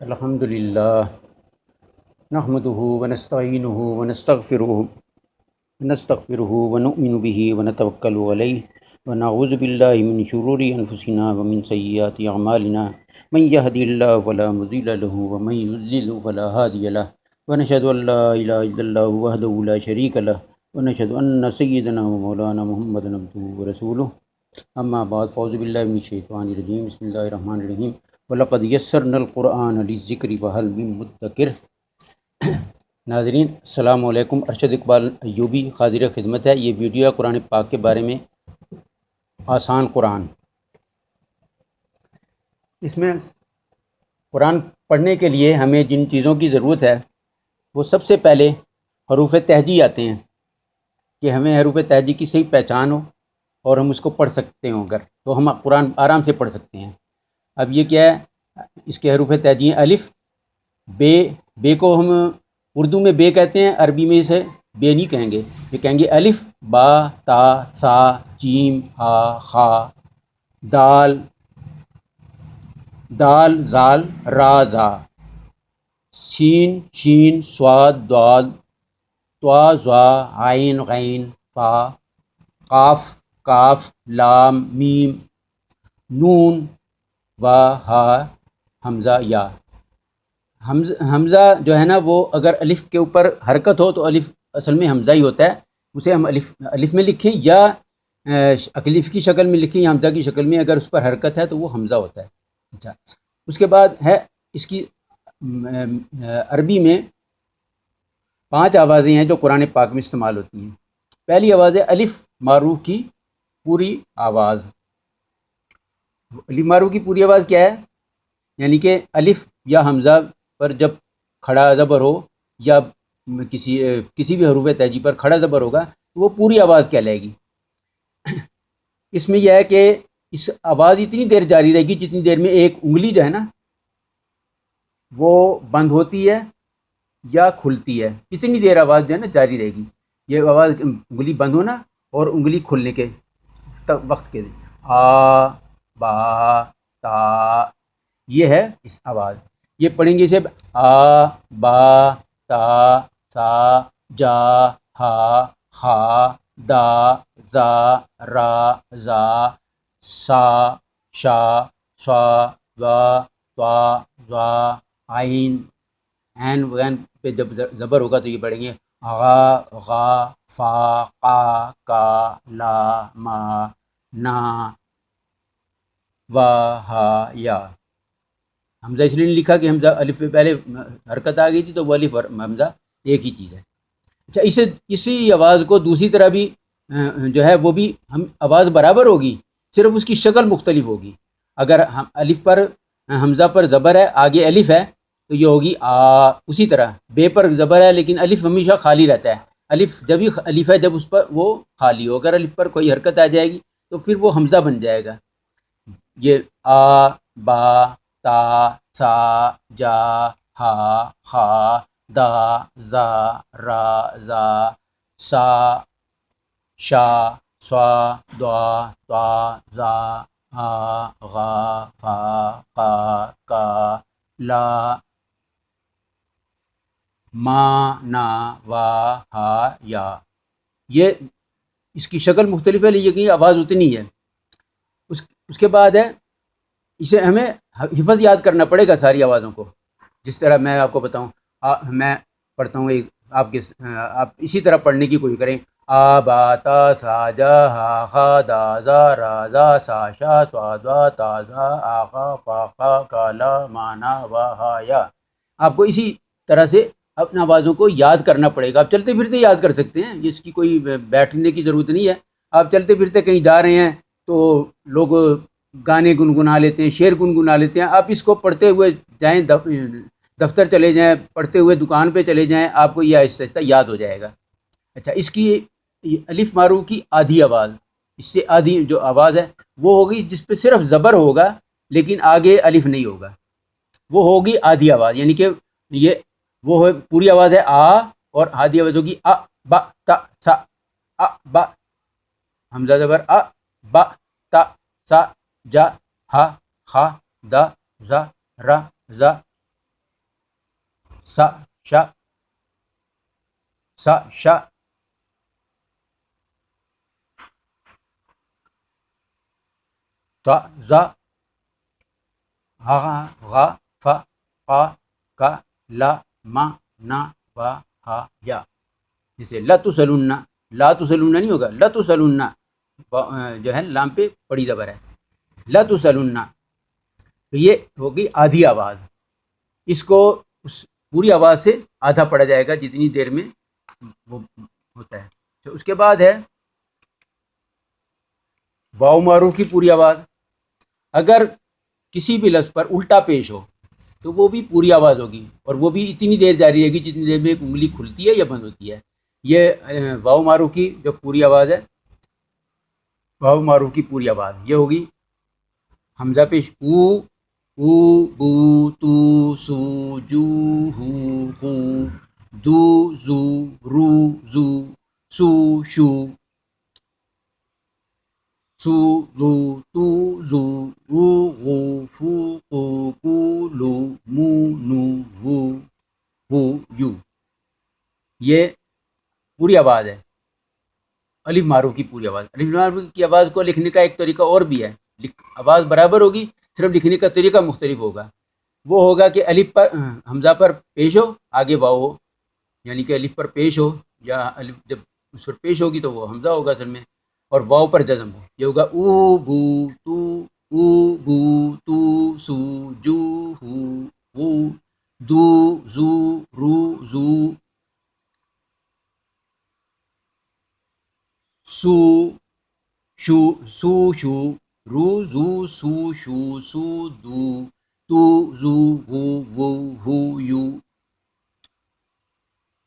الحمد للہ نحمده ونستعینه ونستغفره ونؤمن به ونتوکل علیہ ونعوذ باللہ من شرور انفسنا ومن سیئات اعمالنا من يهد الله فلا مضل له ومن يضلل فلا هادي له ونشهد ان لا اله الا الله وحده لا شريك له ونشهد ان سيدنا ومولانا محمدا عبده ورسوله اما بعد فاعوذ باللہ من الشیطان الرجیم بسم اللہ الرحمن الرحیم وَلَقَدْ يَسَّرْنَا الْقُرْآنَ لِلذِّكْرِ فَهَلْ مِن مُدَّكِرٍ۔ ناظرین السلام علیکم، ارشد اقبال ایوبی حاضر خدمت ہے۔ یہ ویڈیو ہے قرآن پاک کے بارے میں، آسان قرآن۔ اس میں قرآن پڑھنے کے لیے ہمیں جن چیزوں کی ضرورت ہے وہ سب سے پہلے حروف تہجی آتے ہیں، کہ ہمیں حروف تہجی کی صحیح پہچان ہو اور ہم اس کو پڑھ سکتے ہوں، اگر تو ہم قرآن آرام سے پڑھ سکتے ہیں۔ اب یہ کیا ہے، اس کے حروف تہجی ہیں الف، بے کو ہم اردو میں بے کہتے ہیں، عربی میں اسے بے نہیں کہیں گے، یہ کہیں گے الف، با، تا، سا، جیم، ہا، خا، دال، زال، را، زا، سین، شین، صاد، ضاد، طا، ظا، عین، غین، فا، قاف، کاف، لام، میم، نون، وا، ہا، حمزہ، یا۔ حمزہ جو ہے نا، وہ اگر الف کے اوپر حرکت ہو تو الف اصل میں حمزہ ہی ہوتا ہے، اسے ہم الف میں لکھیں یا الف کی شکل میں لکھیں یا حمزہ کی شکل میں، اگر اس پر حرکت ہے تو وہ حمزہ ہوتا ہے۔ اچھا، اس کے بعد ہے اس کی عربی میں 5 آوازیں ہیں جو قرآن پاک میں استعمال ہوتی ہیں۔ پہلی آواز ہے الف معروف کی پوری آواز۔ الف معروف کی پوری آواز کیا ہے؟ یعنی کہ الف یا حمزہ پر جب کھڑا زبر ہو یا کسی بھی حروف تہجی پر کھڑا زبر ہوگا تو وہ پوری آواز کہلائے گی۔ اس میں یہ ہے کہ اس آواز اتنی دیر جاری رہے گی جتنی دیر میں ایک انگلی جو ہے نا وہ بند ہوتی ہے یا کھلتی ہے، اتنی دیر آواز جو ہے نا جاری رہے گی۔ یہ آواز انگلی بند ہونا اور انگلی کھلنے کے وقت کے آ، با، تا، یہ ہے اس آواز۔ یہ پڑھیں گے اسے آ، با، تا، سا، جا، ہا، خا، دا، زا، را، زا، سا، شا، صا، ضا، طا، ظا، عین غین پہ جب زبر ہوگا تو یہ پڑھیں گے غا، غا، فا، قا، کا، لا، ما، نا، وا، ہا، یا۔ حمزہ اس لیے نہیں لکھا کہ حمزہ الف پہ پہلے حرکت آ گئی تھی تو وہ الف اور حمزہ ایک ہی چیز ہے۔ اچھا، اسی آواز کو دوسری طرح بھی جو ہے وہ بھی ہم آواز برابر ہوگی، صرف اس کی شکل مختلف ہوگی۔ اگر الف پر حمزہ پر زبر ہے، آگے الف ہے تو یہ ہوگی آ۔ اسی طرح بے پر زبر ہے لیکن الف ہمیشہ خالی رہتا ہے، الف جب ہی الف ہے جب اس پر وہ خالی ہو، اگر الف پر کوئی حرکت آ جائے گی تو پھر وہ حمزہ بن جائے گا۔ یہ آ، با، تا، سا، جا، ہا، خا، دا، زا، را، زا، سا، شا، صا، ضا، طا، ظا، ہا، غا، فا، قا، کا، لا، ما، نا، وا، ہا، یا۔ یہ اس کی شکل مختلف ہے لیکن آواز اتنی ہے۔ اس کے بعد ہے، اسے ہمیں حفظ یاد کرنا پڑے گا ساری آوازوں کو۔ جس طرح میں آپ کو بتاؤں، میں پڑھتا ہوں، آپ اسی طرح پڑھنے کی کوشش کریں۔ آ، با، تا، سا، جا، ہا، خا، دا، زا، را، زا، سا، شا، صا، ضا، طا، ظا، آ، خا، فا، قا، کا، لا، ما، نا، وا، ہا، یا۔ آپ کو اسی طرح سے اپنے آوازوں کو یاد کرنا پڑے گا۔ آپ چلتے پھرتے یاد کر سکتے ہیں، اس کی کوئی بیٹھنے کی ضرورت نہیں ہے۔ آپ چلتے پھرتے کہیں جا رہے ہیں تو لوگ گانے گنگنا لیتے ہیں، شعر گنگنا لیتے ہیں، آپ اس کو پڑھتے ہوئے جائیں، دفتر چلے جائیں، پڑھتے ہوئے دکان پہ چلے جائیں، آپ کو یہ آہستہ آہستہ یاد ہو جائے گا۔ اچھا، اس کی الف معروف کی آدھی آواز، اس سے آدھی جو آواز ہے وہ ہوگی جس پہ صرف زبر ہوگا لیکن آگے الف نہیں ہوگا، وہ ہوگی آدھی آواز۔ یعنی کہ یہ وہ پوری آواز ہے آ، اور آدھی آواز ہوگی ا، با، تا، سا، ا، با، حمزہ زبر ا، با، تا، سا، جا، ہا، خا، دا، زا، را، زا، س ش س ش ط ز غ غ ف ق ک ل م ن و ح یا. جیسے لتسلن، لا تسلن نہیں ہوگا، لتسلن جو ہے لام پہ بڑی زبر ہے، لتسلن. تو یہ ہوگی آدھی آواز. اس کو اس پوری آواز سے آدھا پڑھا جائے گا جتنی دیر میں وہ ہوتا ہے. تو اس کے بعد ہے واو معروف کی پوری آواز. اگر کسی بھی لفظ پر الٹا پیش ہو تو وہ بھی پوری آواز ہوگی، اور وہ بھی اتنی دیر جاری رہے گی جتنی دیر میں ایک انگلی کھلتی ہے یا بند ہوتی ہے. یہ واو معروف کی جو پوری آواز ہے، واو معروف کی پوری آواز یہ ہوگی حمزہ پیش او بو تو سو جو ہو ہو دو زو رو زو سو شو سو لو تو زو او غو فو قو کو لو مو نو وو ہو یو. یہ پوری آواز ہے الف معروف کی پوری آواز. الف معروف کی آواز کو لکھنے کا ایک طریقہ اور بھی ہے، آواز برابر ہوگی، صرف لکھنے کا طریقہ مختلف ہوگا. وہ ہوگا کہ الف پر حمزہ پر پیش ہو، آگے واو ہو، یعنی کہ الف پر پیش ہو یا الف جب اس پر پیش ہوگی تو وہ حمزہ ہوگا اصل میں، اور واو پر جزم ہو. یہ ہوگا او بو تو سو جو ہو ہو دو زو رو زو سو شو سو شو رو زو سو شو سو دو تو زو ہو وہ ہو یو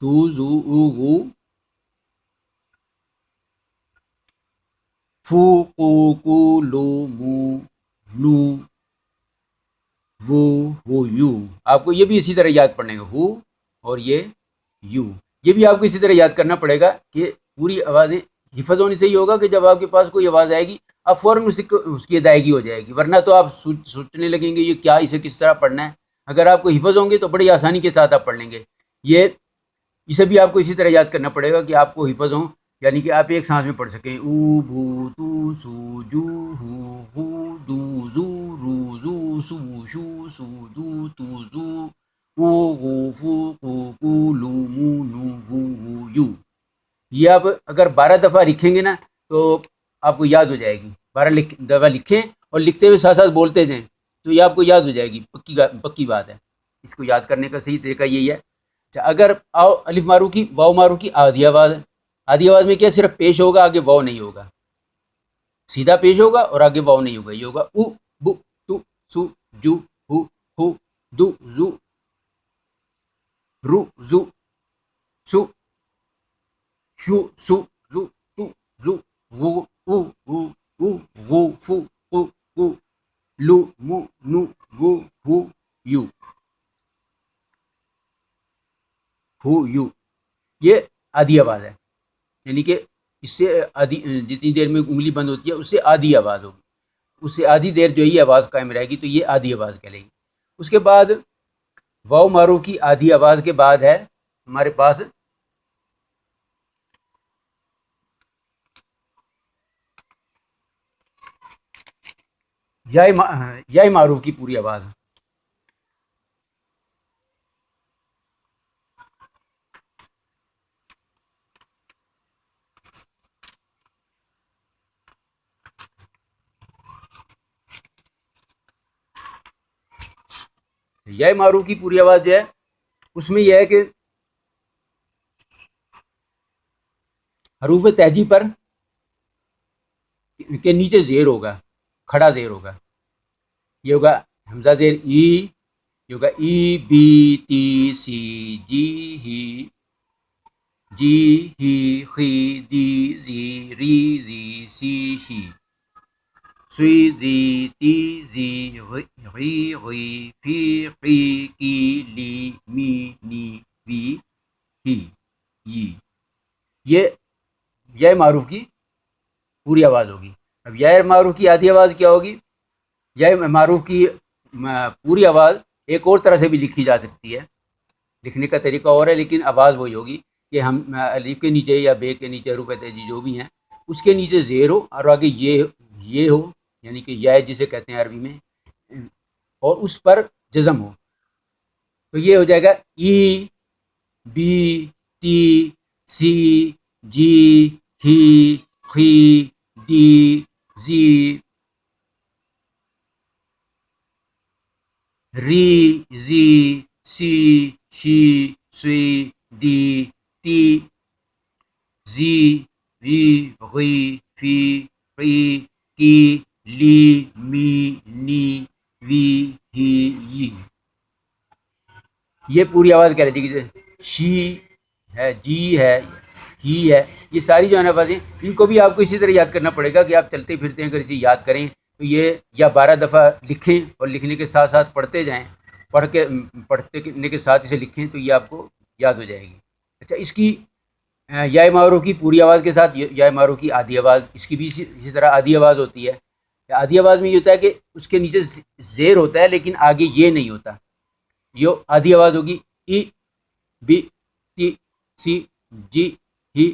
تو زو او غو فو قو کو لو مو نو وہ ہو یو. آپ کو یہ بھی اسی طرح یاد پڑنے گا، ہو اور یہ یو. یہ بھی آپ کو اسی طرح یاد کرنا پڑے گا کہ پوری آوازیں حفظ ہونے سے ہی ہوگا کہ جب آپ کے پاس کوئی آواز آئے گی آپ فوراً اس کی ادائیگی ہو جائے گی، ورنہ تو آپ سوچنے لگیں گے یہ کیا، اسے کس طرح پڑھنا ہے. اگر آپ کو حفظ ہوں گے تو بڑی آسانی کے ساتھ آپ پڑھ لیں گے. اسے بھی آپ کو اسی طرح یاد کرنا پڑے گا کہ آپ کو حفظ ہوں، یعنی کہ آپ ایک سانس میں پڑھ سکیں. او بھو تو سو جو ہو دو زو رو زو سو شو سو دو تو زو او غو فو قو کو لو مو نو وو یو. یہ آپ اگر 12 دفعہ لکھیں گے نا تو آپ کو یاد ہو جائے گی. 12 دفعہ لکھیں اور لکھتے ہوئے ساتھ ساتھ بولتے جائیں تو یہ آپ کو یاد ہو جائے گی. پکی بات ہے. اس کو یاد کرنے کا صحیح طریقہ یہی ہے. اگر الف مارو کی واو مارو کی آدھی آواز ہے، آدھی آواز میں کیا صرف پیش ہوگا، آگے واو نہیں ہوگا، سیدھا پیش ہوگا اور آگے واو نہیں ہوگا. یہ ہوگا او بو تو سو جو ہو دو زو رو زو سو شو سو زو تو زو وہ او غو فو قو کو لو مو نو وہ ہو یو ہو یو. یہ آدھی آواز ہے، یعنی کہ اس سے آدھی جتنی دیر میں انگلی بند ہوتی ہے اس سے آدھی آواز ہوگی، اس سے آدھی دیر جو یہ آواز قائم رہے گی تو یہ آدھی آواز کہلے گی. اس کے بعد واو مارو کی آدھی آواز کے بعد ہے ہمارے پاس یا معروف کی پوری آواز. یا معروف کی پوری آواز جو ہے اس میں یہ ہے کہ حروف تہجی پر کے نیچے زیر ہوگا، کھڑا زیر ہوگا. یہ ہوگا حمزہ زیر ای، یہ ہوگا ای بی تی سی جی ہی خی دی زی ری زی سی ہی سوئی دی تی زی غی غی فی قی کی لی می نی وی ہی یہ یا معروف کی پوری آواز ہوگی. اب یا معروف کی آدھی آواز کیا ہوگی؟ یا معروف کی پوری آواز ایک اور طرح سے بھی لکھی جا سکتی ہے، لکھنے کا طریقہ اور ہے لیکن آواز وہی ہوگی کہ ہم الف کے نیچے یا بے کے نیچے حروف تہجی جو بھی ہیں اس کے نیچے زیر ہو اور آگے یہ ہو یعنی کہ یا جسے کہتے ہیں عربی میں، اور اس پر جزم ہو، تو یہ ہو جائے گا ای بی تی سی جی ہی خی دی زی ری زی سی شی سوی دی تی زی وی غی فی قی کی لی می نی وی ہی ی، یہ پوری آواز کہہ رہی تھی کہ شی ہے، جی ہے، ہی ہے، یہ ساری جو ہے نا آوازیں ان کو بھی آپ کو اسی طرح یاد کرنا پڑے گا کہ آپ چلتے پھرتے ہیں اگر اسے یاد کریں تو یہ یا 12 دفعہ لکھیں اور لکھنے کے ساتھ ساتھ پڑھتے جائیں، پڑھنے کے ساتھ اسے لکھیں تو یہ آپ کو یاد ہو جائے گی۔ اچھا، اس کی یا معروف کی پوری آواز کے ساتھ یا معروف کی آدھی آواز، اس کی بھی اسی طرح آدھی آواز ہوتی ہے۔ آدھی آواز میں یہ ہوتا ہے کہ اس کے نیچے زیر ہوتا ہے لیکن آگے یہ نہیں ہوتا، یہ آدھی آواز ہوگی ای بی تی سی جی ہی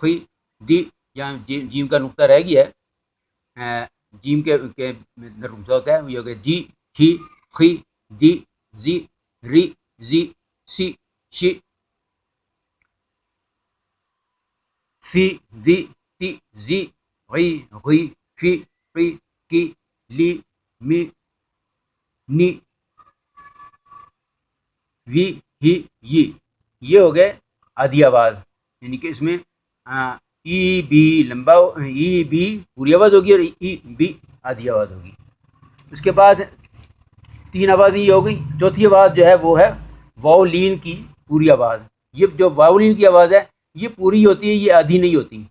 خی دی، یہاں جیم کا نقطہ رہ گیا ہے، جیم کے نقطہ ہوتا ہے، یہ ہو گیا جی ہی خی دی زی ری زی سی شی سی دی تی زی غی غی فی قی کی لی می نی وی ہی یہ ہو گئے آدھی آواز، یعنی کہ اس میں ای بی لمبا، ای بی پوری آواز ہوگی اور ای بی آدھی آواز ہوگی۔ اس کے بعد 3 آوازیں یہ ہو گئی۔ چوتھی آواز جو ہے وہ ہے واؤلین کی پوری آواز۔ یہ جو واؤلین کی آواز ہے یہ پوری ہوتی ہے، یہ آدھی نہیں ہوتی،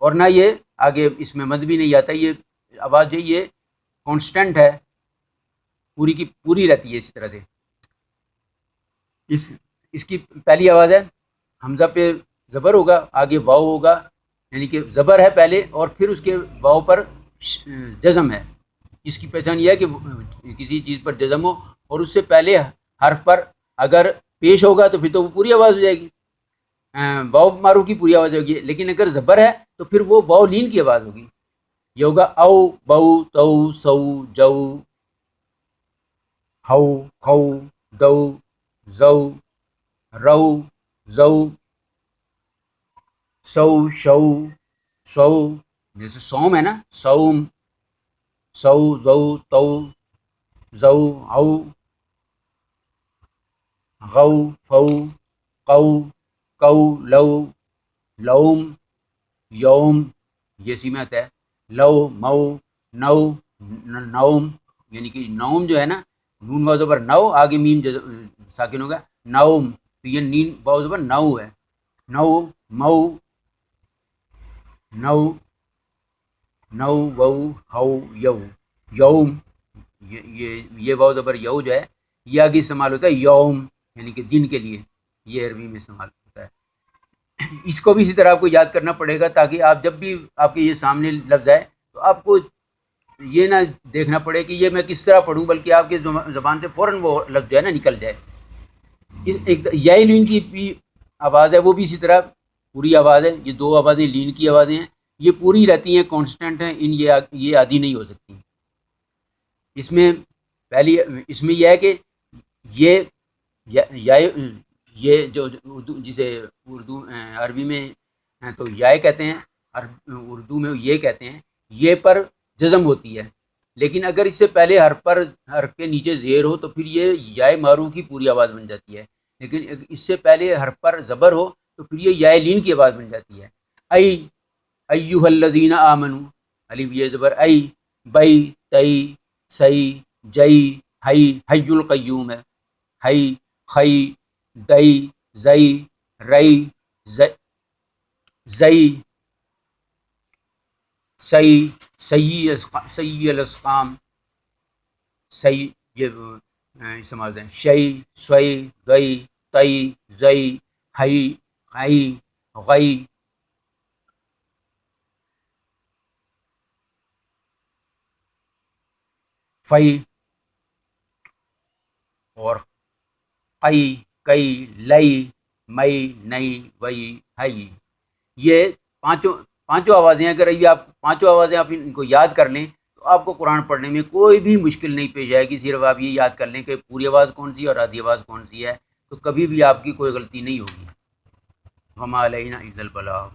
اور نہ یہ آگے اس میں مد بھی نہیں آتا، یہ آواز جو یہ کانسٹنٹ ہے، پوری کی پوری رہتی ہے اسی طرح سے۔ اس کی پہلی آواز ہے حمزہ پہ زبر ہوگا، آگے واؤ ہوگا، یعنی کہ زبر ہے پہلے اور پھر اس کے واؤ پر جزم ہے۔ اس کی پہچان یہ ہے کہ کسی چیز پر جزم ہو اور اس سے پہلے حرف پر اگر پیش ہوگا تو پھر تو وہ پوری آواز ہو جائے گی، واؤ مارو کی پوری آواز ہوگی، لیکن اگر زبر ہے تو پھر وہ واؤ لین کی آواز ہوگی۔ یہ ہوگا او بو تو سو جو ہو خو دو زو رو زو سو شو سو، جیسے سوم ہے نا، سوم سو زو تو زو او غو فو قو کو لو لوم یوم، یہ سی میں آتا ہے، لو مئو نو نوم، یعنی کہ نوم جو ہے نا، نون واؤ زبر نو، آگے میم ساکن ہوگا نوم، تو یہ نین واؤ زبر نو ہے، نو مئو نو نو وو ہو یو یوم، یہ واؤ زبر یو جو ہے یہ آگے استعمال ہوتا ہے یوم، یعنی کہ دن کے لیے، یہ عربی میں استعمال ہوتا ہے۔ اس کو بھی اسی طرح آپ کو یاد کرنا پڑے گا تاکہ آپ جب بھی آپ کے یہ سامنے لفظ آئے تو آپ کو یہ نہ دیکھنا پڑے کہ یہ میں کس طرح پڑھوں، بلکہ آپ کی زبان سے فوراً وہ لفظ جو ہے نا نکل جائے۔ ایک یائی لین کی بھی آواز ہے، وہ بھی اسی طرح پوری آواز ہے، یہ 2 آوازیں لین کی آوازیں ہیں، یہ پوری رہتی ہیں، کانسٹنٹ ہیں، یہ آدھی نہیں ہو سکتی۔ اس میں پہلی اس میں یہ ہے کہ یہ جو اردو جسے اردو عربی میں تو یائے کہتے ہیں، اردو میں یہ کہتے ہیں، یہ پر جزم ہوتی ہے، لیکن اگر اس سے پہلے حرف کے نیچے زیر ہو تو پھر یہ یائے معروف کی پوری آواز بن جاتی ہے، لیکن اس سے پہلے حرف پر زبر ہو تو پھر یہ یائے لین کی آواز بن جاتی ہے۔ ایھا الذین آمنو، الف یہ زبر ای، بئی تئی سی جئی ہئی، حی القیوم ہے، ہئی خئی دئی زئی رئی زئی سی الاسقام، سی یہ استعمال ہیں، شئی سوئی گئی تئی زئی ہئی ہئی غئی فئی اور قئی کئی، لئی، مئی، نئی، وئی، ہئی، یہ پانچوں آوازیں ہیں۔ اگر یہ آپ پانچوں آوازیں آپ ان کو یاد کر لیں تو آپ کو قرآن پڑھنے میں کوئی بھی مشکل نہیں پیش آئے گی۔ صرف آپ یہ یاد کر لیں کہ پوری آواز کون سی ہے اور آدھی آواز کون سی ہے، تو کبھی بھی آپ کی کوئی غلطی نہیں ہوگی۔ وما علینا الا البلاغ۔